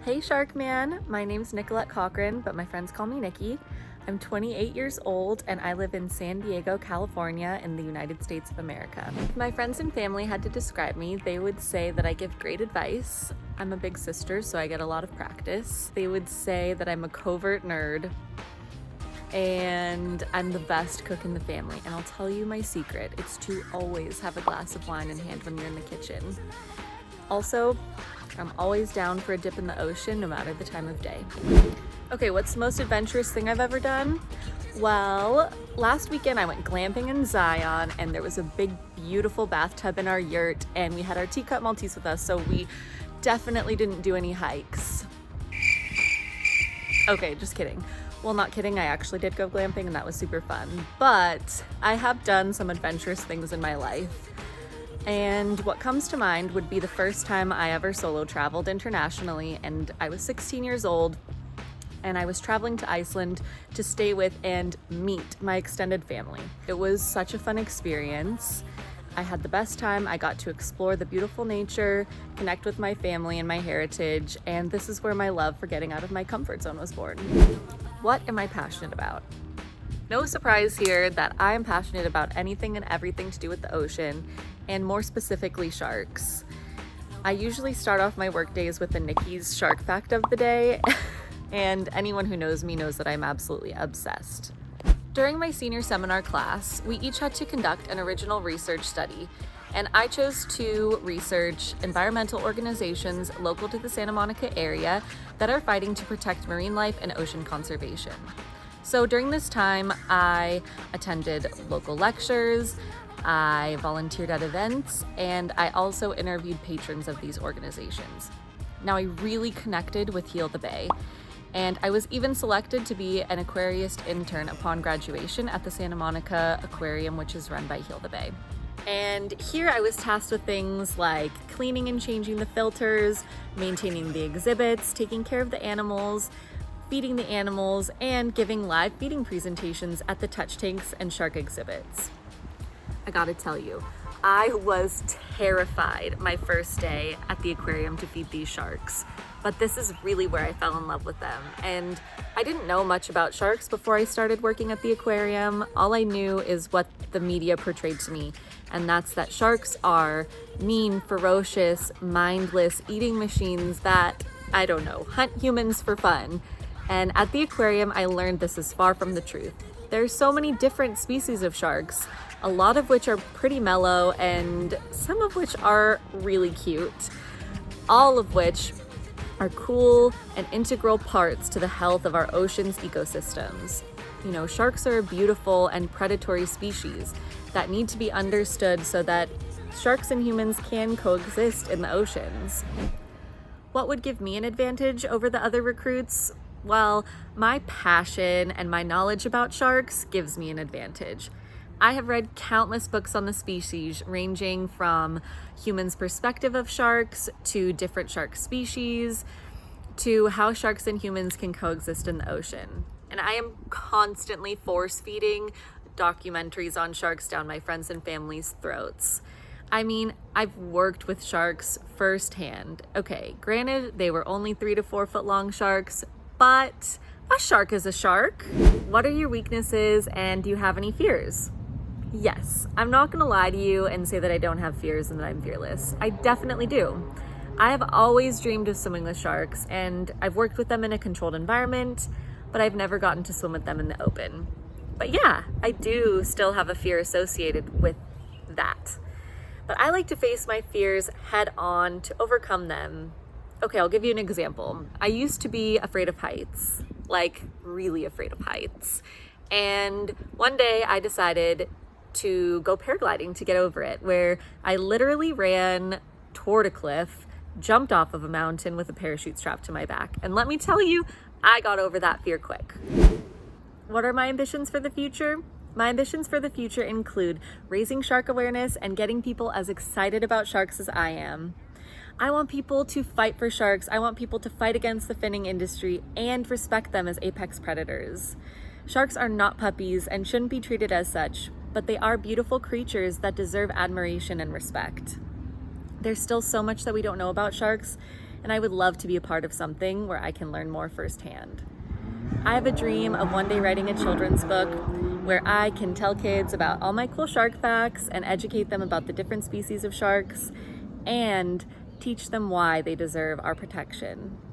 Hey Shark Man, my name's Nicolette Cochran, but my friends call me Nikki. I'm 28 years old and I live in San Diego, California in the United States of America. If my friends and family had to describe me, they would say that I give great advice. I'm a big sister, so I get a lot of practice. They would say that I'm a covert nerd and I'm the best cook in the family. And I'll tell you my secret, it's to always have a glass of wine in hand when you're in the kitchen. Also, I'm always down for a dip in the ocean, no matter the time of day. Okay, what's the most adventurous thing I've ever done? Well, last weekend I went glamping in Zion and there was a big, beautiful bathtub in our yurt and we had our teacup Maltese with us, so we definitely didn't do any hikes. Okay, just kidding. Well, not kidding, I actually did go glamping and that was super fun. But I have done some adventurous things in my life. And what comes to mind would be the first time I ever solo traveled internationally, and I was 16 years old and I was traveling to Iceland to stay with and meet my extended family. It was such a fun experience. I had the best time. I got to explore the beautiful nature, connect with my family and my heritage, and this is where my love for getting out of my comfort zone was born. What am I passionate about? No surprise here that I am passionate about anything and everything to do with the ocean, and more specifically sharks. I usually start off my work days with the Nikki's shark fact of the day, and anyone who knows me knows that I'm absolutely obsessed. During my senior seminar class, we each had to conduct an original research study, and I chose to research environmental organizations local to the Santa Monica area that are fighting to protect marine life and ocean conservation. So during this time, I attended local lectures, I volunteered at events, and I also interviewed patrons of these organizations. Now, I really connected with Heal the Bay, and I was even selected to be an aquarist intern upon graduation at the Santa Monica Aquarium, which is run by Heal the Bay. And here I was tasked with things like cleaning and changing the filters, maintaining the exhibits, taking care of the animals, feeding the animals, and giving live feeding presentations at the touch tanks and shark exhibits. I gotta tell you, I was terrified my first day at the aquarium to feed these sharks, but this is really where I fell in love with them. And I didn't know much about sharks before I started working at the aquarium. All I knew is what the media portrayed to me, and that's that sharks are mean, ferocious, mindless eating machines that, I don't know, hunt humans for fun. And at the aquarium, I learned this is far from the truth. There's so many different species of sharks, a lot of which are pretty mellow and some of which are really cute, all of which are cool and integral parts to the health of our ocean's ecosystems. You know, sharks are a beautiful and predatory species that need to be understood so that sharks and humans can coexist in the oceans. What would give me an advantage over the other recruits? Well, my passion and my knowledge about sharks gives me an advantage. I have read countless books on the species, ranging from humans' perspective of sharks to different shark species to how sharks and humans can coexist in the ocean. And I am constantly force-feeding documentaries on sharks down my friends and family's throats. I mean, I've worked with sharks firsthand. Okay, granted, they were only 3 to 4 foot long sharks, but a shark is a shark. What are your weaknesses and do you have any fears? Yes, I'm not gonna lie to you and say that I don't have fears and that I'm fearless. I definitely do. I have always dreamed of swimming with sharks and I've worked with them in a controlled environment, but I've never gotten to swim with them in the open. But yeah, I do still have a fear associated with that. But I like to face my fears head on to overcome them. Okay, I'll give you an example. I used to be afraid of heights, like really afraid of heights. And one day I decided to go paragliding to get over it, where I literally ran toward a cliff, jumped off of a mountain with a parachute strapped to my back. And let me tell you, I got over that fear quick. What are my ambitions for the future? My ambitions for the future include raising shark awareness and getting people as excited about sharks as I am. I want people to fight for sharks. I want people to fight against the finning industry and respect them as apex predators. Sharks are not puppies and shouldn't be treated as such, but they are beautiful creatures that deserve admiration and respect. There's still so much that we don't know about sharks, and I would love to be a part of something where I can learn more firsthand. I have a dream of one day writing a children's book where I can tell kids about all my cool shark facts and educate them about the different species of sharks and teach them why they deserve our protection.